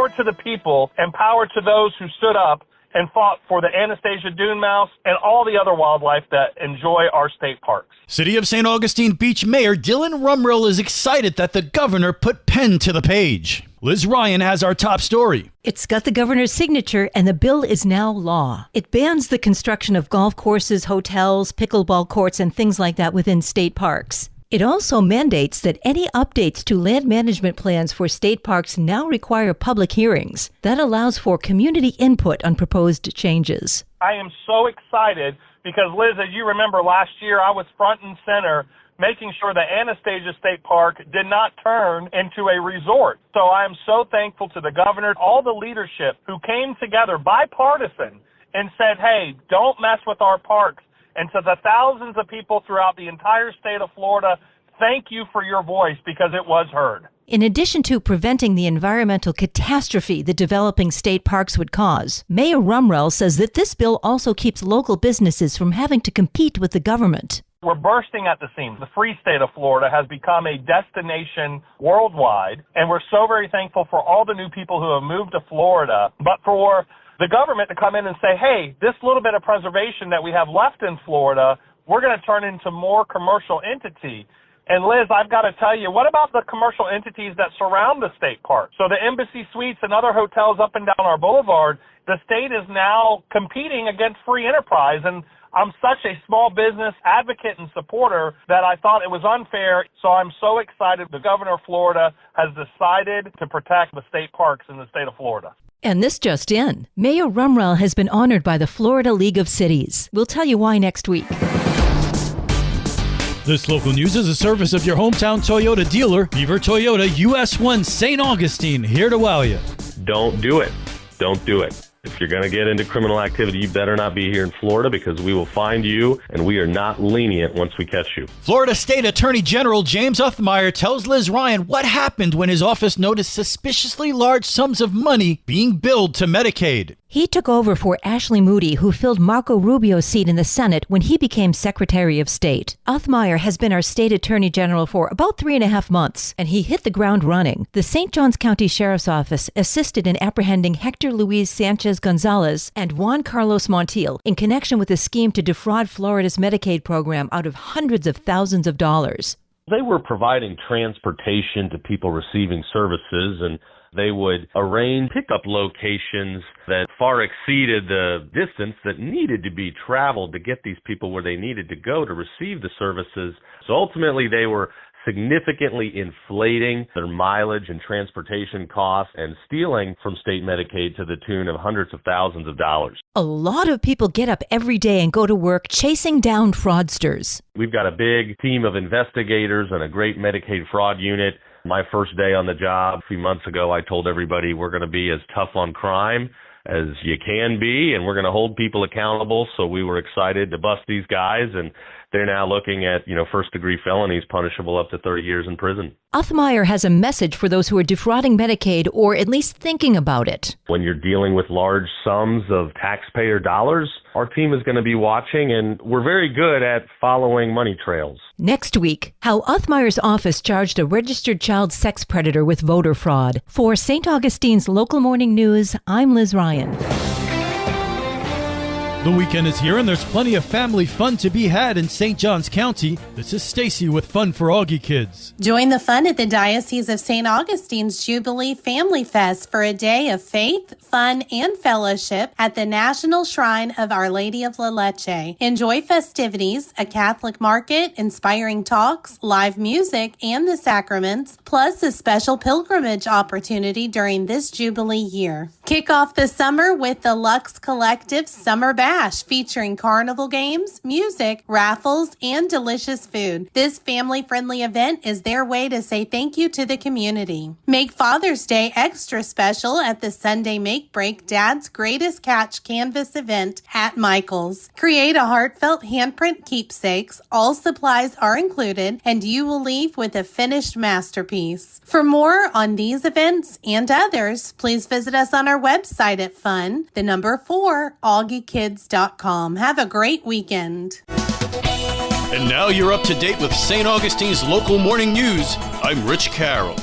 power to the people and power to those who stood up and fought for the Anastasia dune mouse and all the other wildlife that enjoy our state parks. City of St. Augustine Beach Mayor Dylan Rumrill is excited that the governor put pen to the page. Liz Ryan has our top story. It's got the governor's signature, and the bill is now law. It bans the construction of golf courses, hotels, pickleball courts, and things like that within state parks. It also mandates that any updates to land management plans for state parks now require public hearings. That allows for community input on proposed changes. I am so excited because, Liz, as you remember last year, I was front and center making sure that Anastasia State Park did not turn into a resort. So I am so thankful to the governor, all the leadership who came together bipartisan and said, hey, don't mess with our parks. And to the thousands of people throughout the entire state of Florida, thank you for your voice because it was heard. In addition to preventing the environmental catastrophe that developing state parks would cause, Mayor Rumrill says that this bill also keeps local businesses from having to compete with the government. We're bursting at the seams. The free state of Florida has become a destination worldwide, and we're so very thankful for all the new people who have moved to Florida. But for the government to come in and say, hey, this little bit of preservation that we have left in Florida, we're going to turn into more commercial entity. And Liz, I've got to tell you, what about the commercial entities that surround the state park? So the Embassy Suites and other hotels up and down our boulevard, the state is now competing against free enterprise. And I'm such a small business advocate and supporter that I thought it was unfair. So I'm so excited the governor of Florida has decided to protect the state parks in the state of Florida. And this just in. Mayor Rumrill has been honored by the Florida League of Cities. We'll tell you why next week. This local news is a service of your hometown Toyota dealer, Beaver Toyota, US 1 St. Augustine, here to wow you. Don't do it. Don't do it. If you're going to get into criminal activity, you better not be here in Florida because we will find you, and we are not lenient once we catch you. Florida State Attorney General James Uthmeyer tells Liz Ryan what happened when his office noticed suspiciously large sums of money being billed to Medicaid. He took over for Ashley Moody, who filled Marco Rubio's seat in the Senate when he became Secretary of State. Uthmeyer has been our state attorney general for about 3.5 months, and he hit the ground running. The St. Johns County Sheriff's Office assisted in apprehending Hector Luis Sanchez Gonzalez and Juan Carlos Montiel in connection with a scheme to defraud Florida's Medicaid program out of hundreds of thousands of dollars. They were providing transportation to people receiving services, and they would arrange pickup locations that far exceeded the distance that needed to be traveled to get these people where they needed to go to receive the services. So ultimately, they were significantly inflating their mileage and transportation costs and stealing from state Medicaid to the tune of hundreds of thousands of dollars. A lot of people get up every day and go to work chasing down fraudsters. We've got a big team of investigators and a great Medicaid fraud unit. My first day on the job a few months ago, I told everybody we're going to be as tough on crime as you can be, and we're going to hold people accountable. So we were excited to bust these guys, and they're now looking at, first-degree felonies punishable up to 30 years in prison. Uthmeyer has a message for those who are defrauding Medicaid or at least thinking about it. When you're dealing with large sums of taxpayer dollars, our team is going to be watching, and we're very good at following money trails. Next week, how Uthmeyer's office charged a registered child sex predator with voter fraud. For St. Augustine's Local Morning News, I'm Liz Ryan. The weekend is here and there's plenty of family fun to be had in St. Johns County. This is Stacy with Fun for Augie Kids. Join the fun at the Diocese of St. Augustine's Jubilee Family Fest for a day of faith, fun, and fellowship at the National Shrine of Our Lady of La Leche. Enjoy festivities, a Catholic market, inspiring talks, live music, and the sacraments, plus a special pilgrimage opportunity during this Jubilee year. Kick off the summer with the Lux Collective Summer Bash, featuring carnival games, music, raffles, and delicious food. This family-friendly event is their way to say thank you to the community. Make Father's Day extra special at the Sunday Make Break Dad's Greatest Catch canvas event at Michael's. Create a heartfelt handprint keepsakes. All supplies are included, and you will leave with a finished masterpiece. For more on these events and others, please visit us on our website at fun4augiekids.com. Have a great weekend. And now you're up to date with St. Augustine's Local Morning News. I'm Rich Carroll.